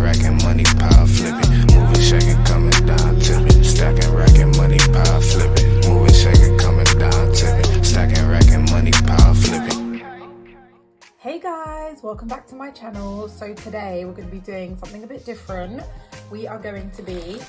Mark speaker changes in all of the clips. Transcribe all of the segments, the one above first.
Speaker 1: racking money, power flipping. Moving, shaking, coming down, tipping. Stacking, racking money, power flipping. Moving, shaking, coming down, tipping. Stacking, racking money, power flipping.
Speaker 2: Hey guys, welcome back to my channel. So today we're going to be doing something a bit different. We are going to be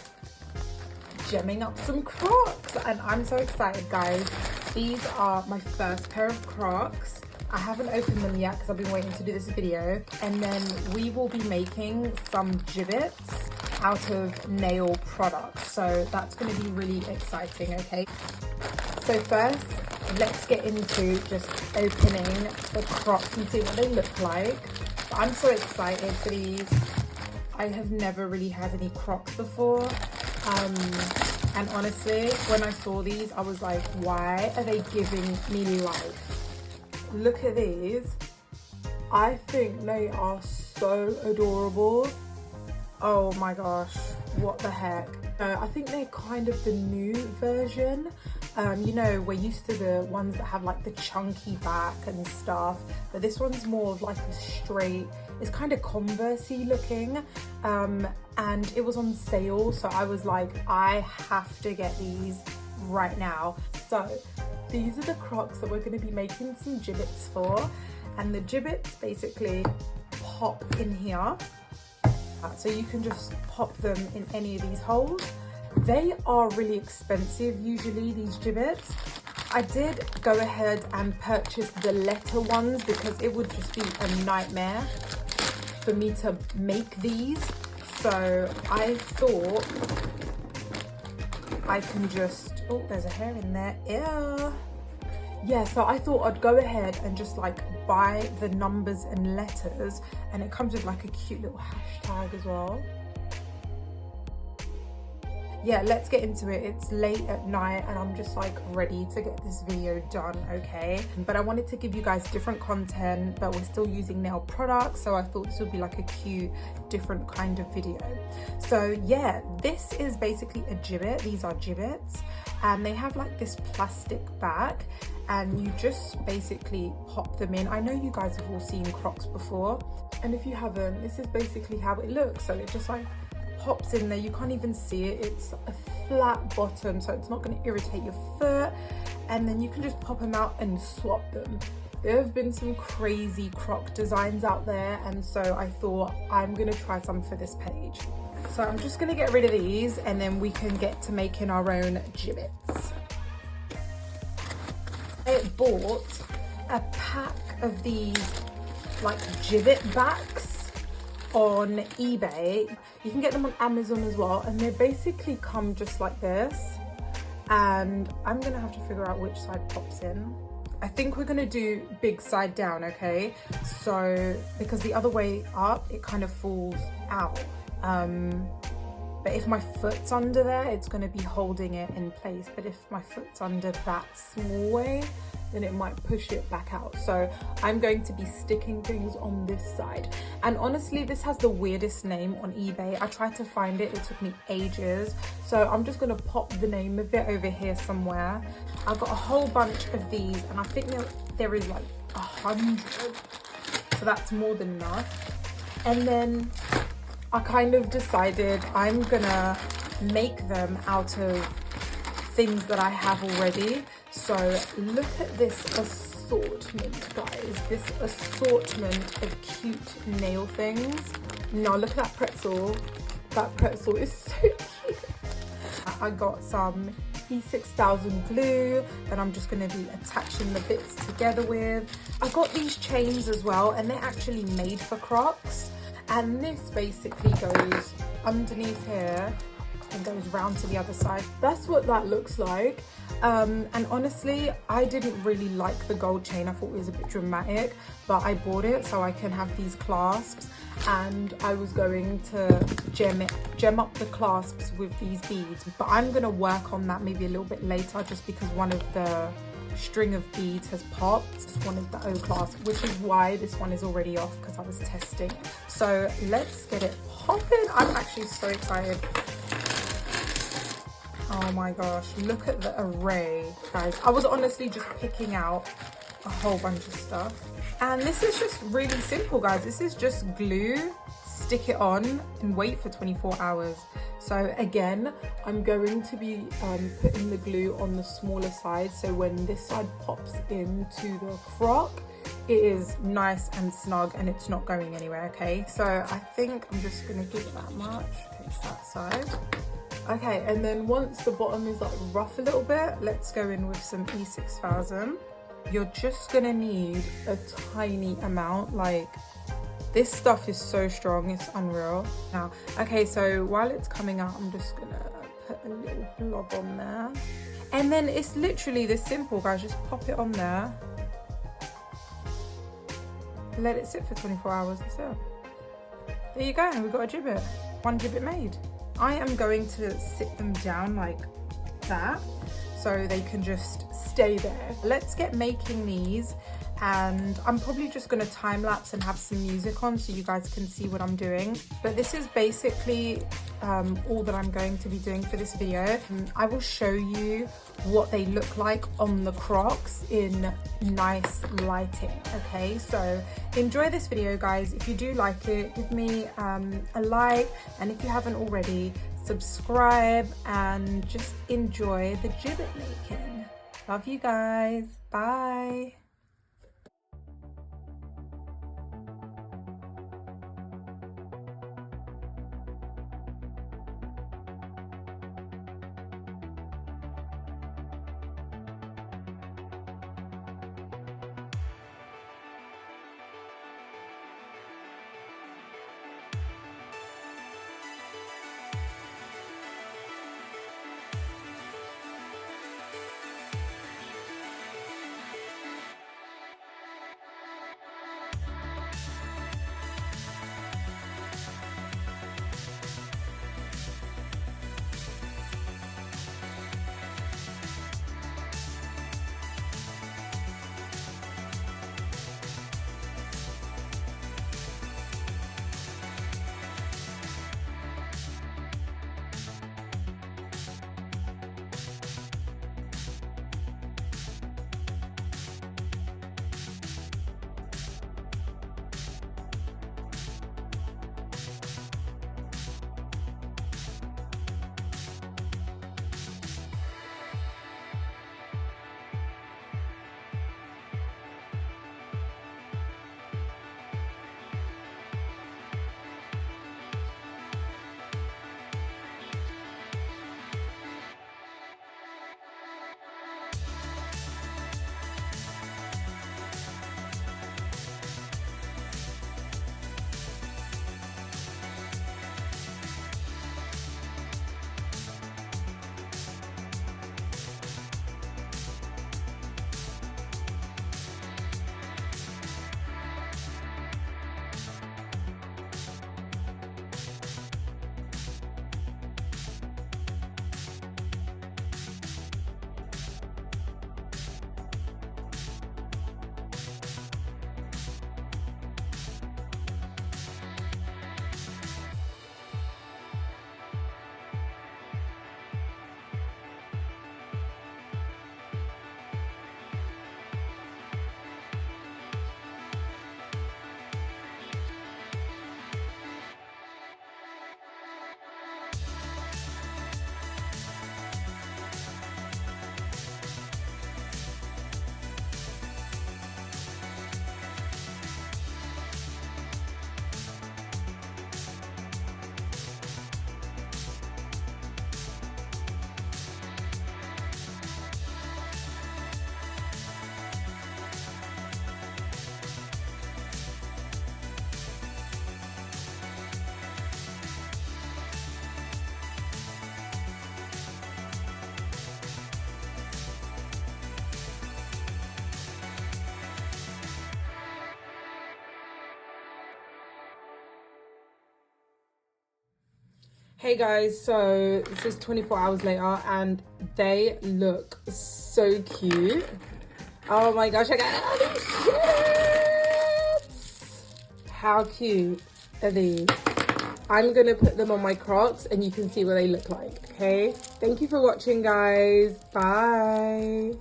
Speaker 2: gemming up some Crocs, and I'm so excited, guys. These are my first pair of Crocs. I haven't opened them yet because I've been waiting to do this video, and then we will be making some JIBBITZ out of Nail products, so that's going to be really exciting. Okay, so first let's get into just opening the Crocs and see what they look like. I'm so excited for these. I have never really had any Crocs before, and honestly, when I saw these, I was like, why are they giving me life? Look at these. I think they are so adorable. Oh my gosh, what the heck. I think they're kind of the new version. You know, we're used to the ones that have like the chunky back and stuff, but this one's more of like a straight, it's kind of Converse-y looking, and it was on sale, so I was like, I have to get these right now. So these are the Crocs that we're going to be making some JIBBITZ for, and the JIBBITZ basically pop in here, so you can just pop them in any of these holes. They are really expensive usually, these JIBBITZ. I did go ahead and purchase the letter ones because it would just be a nightmare for me to make these, so I thought I can just, oh, there's a hair in there, ew. Yeah, so I thought I'd go ahead and just like buy the numbers and letters, and it comes with like a cute little hashtag as well. Yeah, let's get into it. It's late at night and I'm just like ready to get this video done, okay? But I wanted to give you guys different content, but we're still using nail products, so I thought this would be like a cute, different kind of video. So yeah, this is basically a JIBBITZ. These are JIBBITZ, and they have like this plastic back, and you just basically pop them in. I know you guys have all seen Crocs before, and if you haven't, this is basically how it looks. So it just like pops in there, you can't even see it, it's a flat bottom, so it's not going to irritate your foot, and then you can just pop them out and swap them. There have been some crazy Croc designs out there, and so I thought I'm going to try some for this page. So I'm just going to get rid of these, and then we can get to making our own JIBBITZ. I bought a pack of these like JIBBITZ backs on eBay. You can get them on Amazon as well, and they basically come just like this, and I'm gonna have to figure out which side pops in. I think we're gonna do big side down, okay? So because the other way up it kind of falls out, but if my foot's under there, it's going to be holding it in place. But if my foot's under that small way, then it might push it back out. So I'm going to be sticking things on this side. And honestly, this has the weirdest name on eBay. I tried to find it, it took me ages. So I'm just going to pop the name of it over here somewhere. I've got a whole bunch of these, and I think there is like 100. So that's more than enough. And then I kind of decided I'm gonna make them out of things that I have already. So look at this assortment, guys. This assortment of cute nail things. Now look at that pretzel. That pretzel is so cute. I got some P6000 glue that I'm just going to be attaching the bits together with. I got these chains as well, and they're actually made for Crocs. And this basically goes underneath here and goes round to the other side. That's what that looks like. And honestly, I didn't really like the gold chain. I thought it was a bit dramatic, but I bought it so I can have these clasps, and I was going to gem up the clasps with these beads, but I'm gonna work on that maybe a little bit later, just because one of the string of beads has popped. It's one of the O clasp, which is why this one is already off, because I was testing. So let's get it popping. I'm actually so excited. Oh my gosh, look at the array, guys. I was honestly just picking out a whole bunch of stuff, and this is just really simple, guys. This is just glue, stick it on and wait for 24 hours. So again, I'm going to be putting the glue on the smaller side, so when this side pops into the croc, it is nice and snug and it's not going anywhere, okay? So I think I'm just gonna give it that much, pinch that side. Okay, and then once the bottom is like rough a little bit, let's go in with some E6000. You're just gonna need a tiny amount, like this stuff is so strong, it's unreal. Now, okay, so while it's coming out, I'm just gonna put a little blob on there. And then it's literally this simple, guys, just pop it on there. Let it sit for 24 hours, that's it. There you go, we've got a gibbet. One gibbet made. I am going to sit them down like that so they can just stay there. Let's get making these, and I'm probably just going to time lapse and have some music on so you guys can see what I'm doing. But this is basically all that I'm going to be doing for this video. I will show you what they look like on the Crocs in nice lighting, okay? So enjoy this video, guys. If you do like it, give me a like, and if you haven't already, subscribe, and just enjoy the gibbet making. Love you guys, bye. Hey guys, so this is 24 hours later and they look so cute. Oh my gosh, I got all these shirts. How cute are these? I'm gonna put them on my Crocs and you can see what they look like, okay? Thank you for watching, guys. Bye.